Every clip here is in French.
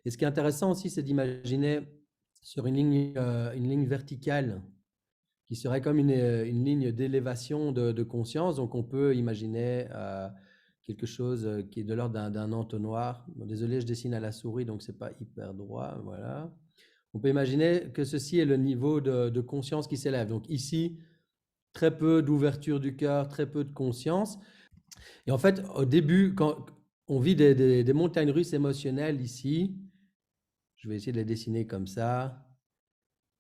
Et ce qui est intéressant aussi, c'est d'imaginer sur une ligne verticale qui serait comme une ligne d'élévation de conscience. Donc, on peut imaginer quelque chose qui est de l'ordre d'un entonnoir. Bon, désolé, je dessine à la souris, donc c'est pas hyper droit. Voilà. On peut imaginer que ceci est le niveau de conscience qui s'élève. Donc ici, très peu d'ouverture du cœur, très peu de conscience. Et en fait, au début, quand on vit des montagnes russes émotionnelles ici, je vais essayer de les dessiner comme ça,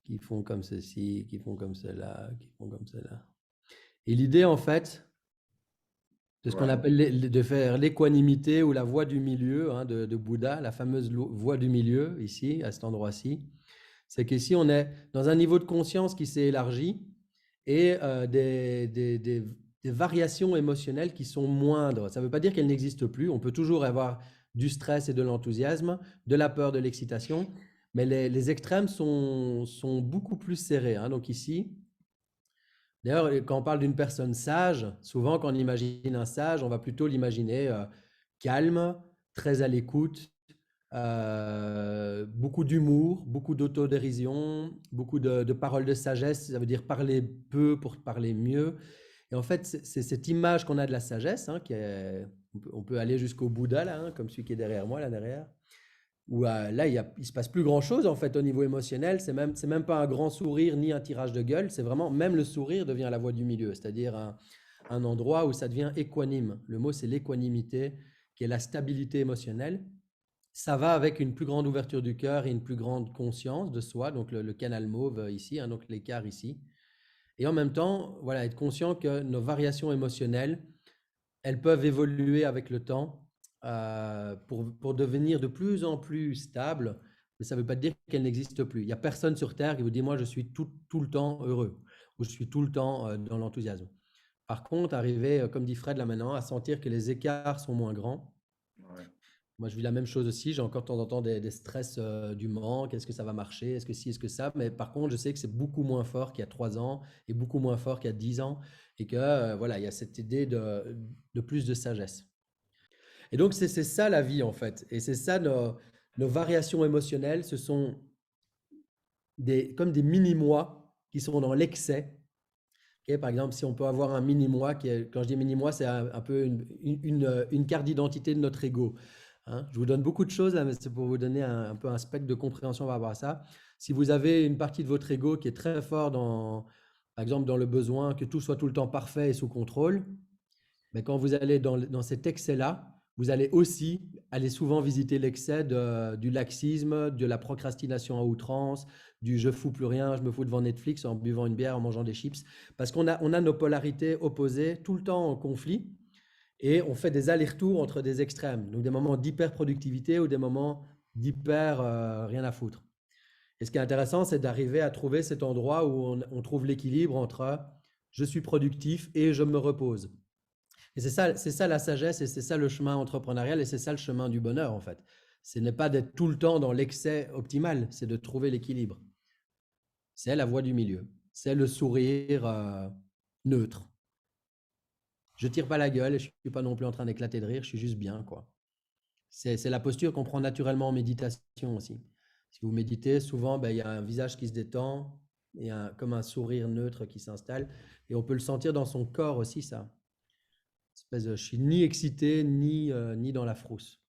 qui font comme ceci, qui font comme cela, qui font comme cela. Et l'idée, en fait, de ce qu'on Ouais. appelle de faire l'équanimité ou la voie du milieu hein, de Bouddha, la fameuse voie du milieu, ici, à cet endroit-ci, c'est qu'ici, on est dans un niveau de conscience qui s'est élargi et des variations émotionnelles qui sont moindres. Ça ne veut pas dire qu'elles n'existent plus. On peut toujours avoir du stress et de l'enthousiasme, de la peur, de l'excitation, mais les extrêmes sont beaucoup plus serrés. Hein. Donc ici, d'ailleurs, quand on parle d'une personne sage, souvent quand on imagine un sage, on va plutôt l'imaginer calme, très à l'écoute, beaucoup d'humour, beaucoup d'autodérision, beaucoup de paroles de sagesse. Ça veut dire parler peu pour parler mieux. Et en fait, c'est cette image qu'on a de la sagesse, hein, on peut aller jusqu'au Bouddha, là, hein, comme celui qui est derrière moi, là derrière, où là, il se passe plus grand-chose en fait au niveau émotionnel. C'est même pas un grand sourire ni un tirage de gueule. C'est vraiment, même le sourire devient la voie du milieu, c'est-à-dire un endroit où ça devient équanime. Le mot, c'est l'équanimité, qui est la stabilité émotionnelle. Ça va avec une plus grande ouverture du cœur et une plus grande conscience de soi, donc le canal mauve ici, hein, donc l'écart ici. Et en même temps, voilà, être conscient que nos variations émotionnelles, elles peuvent évoluer avec le temps pour devenir de plus en plus stables, mais ça ne veut pas dire qu'elles n'existent plus. Il n'y a personne sur Terre qui vous dit, moi, je suis tout le temps heureux, ou je suis tout le temps dans l'enthousiasme. Par contre, arriver, comme dit Fred là maintenant, à sentir que les écarts sont moins grands. Ouais. Moi, je vis la même chose aussi. J'ai encore de temps en temps des stress du manque. Est-ce que ça va marcher? Est-ce que si, est-ce que ça? Mais par contre, je sais que c'est beaucoup moins fort qu'il y a 3 ans et beaucoup moins fort qu'il y a 10 ans. Et que voilà, il y a cette idée de plus de sagesse. Et donc, c'est ça la vie, en fait. Et c'est ça nos variations émotionnelles. Ce sont comme des mini-moi qui sont dans l'excès. Ok, par exemple, si on peut avoir un mini-moi, quand je dis mini-moi, c'est un peu une carte d'identité de notre ego. Hein. Je vous donne beaucoup de choses, là, mais c'est pour vous donner un peu un spectre de compréhension par rapport à ça. Si vous avez une partie de votre ego qui est très fort par exemple, dans le besoin que tout soit tout le temps parfait et sous contrôle, mais quand vous allez dans cet excès-là, vous allez aussi aller souvent visiter l'excès du laxisme, de la procrastination à outrance, du je fous plus rien, je me fous devant Netflix en buvant une bière, en mangeant des chips, parce on a nos polarités opposées tout le temps en conflit et on fait des allers-retours entre des extrêmes, donc des moments d'hyper-productivité ou des moments d'hyper rien à foutre. Et ce qui est intéressant, c'est d'arriver à trouver cet endroit où on trouve l'équilibre entre je suis productif et je me repose. Et c'est ça la sagesse et c'est ça le chemin entrepreneurial et c'est ça le chemin du bonheur en fait. Ce n'est pas d'être tout le temps dans l'excès optimal, c'est de trouver l'équilibre. C'est la voie du milieu. C'est le sourire neutre. Je tire pas la gueule et je suis pas non plus en train d'éclater de rire, je suis juste bien quoi. C'est la posture qu'on prend naturellement en méditation aussi. Si vous méditez, souvent ben, il y a un visage qui se détend, il y a comme un sourire neutre qui s'installe et on peut le sentir dans son corps aussi ça. Espèce de, je suis ni excité ni dans la frousse.